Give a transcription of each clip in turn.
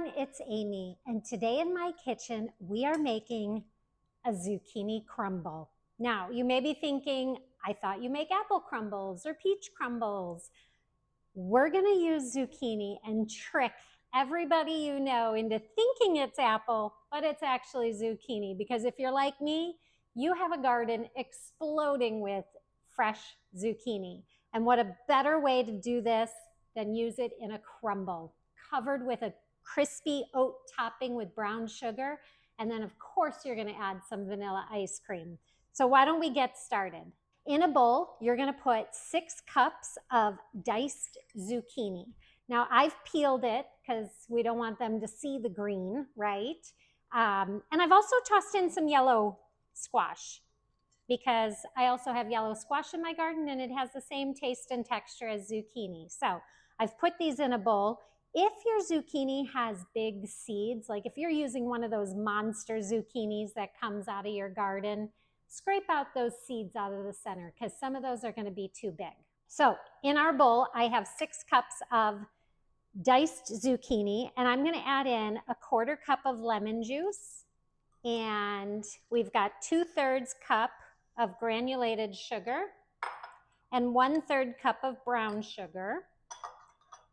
everyone, it's Amy, and today in my kitchen we are making a zucchini crumble. Now, you may be thinking, I thought you make apple crumbles or peach crumbles. We're gonna use zucchini and trick everybody you know into thinking it's apple, but it's actually zucchini, because if you're like me, you have a garden exploding with fresh zucchini. And what a better way to do this than use it in a crumble, covered with a crispy oat topping with brown sugar. And then of course you're gonna add some vanilla ice cream. So why don't we get started? In a bowl, you're gonna put 6 cups of diced zucchini. Now I've peeled it because we don't want them to see the green, right? And I've also tossed in some yellow squash, because I also have yellow squash in my garden and it has the same taste and texture as zucchini. So I've put these in a bowl. If your zucchini has big seeds, like if you're using one of those monster zucchinis that comes out of your garden, scrape out those seeds out of the center, because some of those are going to be too big. So in our bowl, I have 6 cups of diced zucchini, and I'm going to add in a 1/4 cup of lemon juice, and we've got 2/3 cup of granulated sugar and 1/3 cup of brown sugar,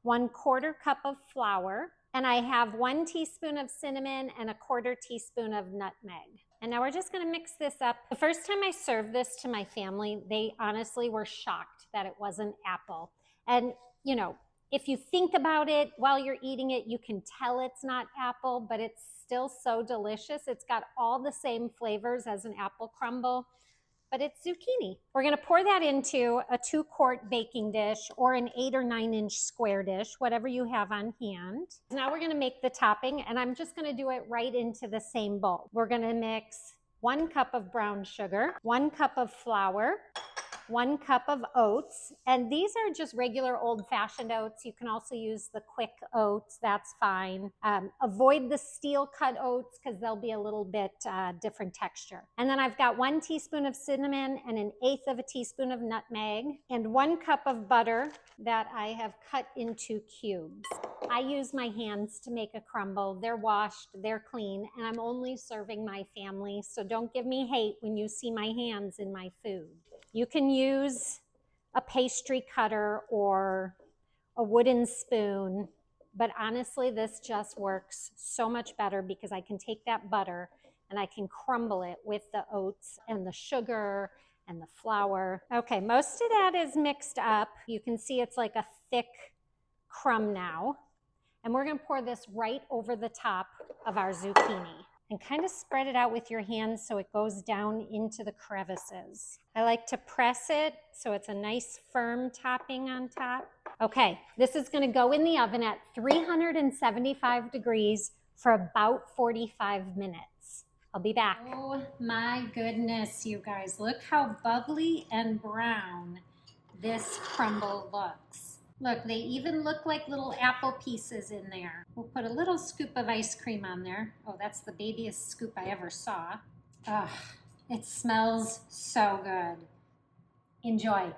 1/4 cup of flour, and I have 1 teaspoon of cinnamon and a 1/4 teaspoon of nutmeg. And now we're just gonna mix this up. The first time I served this to my family, they honestly were shocked that it wasn't apple. And you know, if you think about it while you're eating it, you can tell it's not apple, but it's still so delicious. It's got all the same flavors as an apple crumble, but it's zucchini. We're gonna pour that into a 2-quart baking dish or an 8 or 9 inch square dish, whatever you have on hand. Now we're gonna make the topping, and I'm just gonna do it right into the same bowl. We're gonna mix 1 cup of brown sugar, 1 cup of flour, 1 cup of oats, and these are just regular old-fashioned oats. You can also use the quick oats, that's fine. Avoid the steel cut oats because they'll be a little bit different texture. And then I've got 1 teaspoon of cinnamon and 1/8 of a teaspoon of nutmeg, and 1 cup of butter that I have cut into cubes. I use my hands to make a crumble. They're washed, they're clean, and I'm only serving my family, so don't give me hate when you see my hands in my food. You can use a pastry cutter or a wooden spoon, but honestly, this just works so much better because I can take that butter and I can crumble it with the oats and the sugar and the flour. Okay, most of that is mixed up. You can see it's like a thick crumb now. And we're gonna pour this right over the top of our zucchini. And kind of spread it out with your hands so it goes down into the crevices. I like to press it so it's a nice firm topping on top. Okay, this is gonna go in the oven at 375 degrees for about 45 minutes. I'll be back. Oh my goodness, you guys, look how bubbly and brown this crumble looks. Look, they even look like little apple pieces in there. We'll put a little scoop of ice cream on there. Oh, that's the babiest scoop I ever saw. Ugh, it smells so good. Enjoy.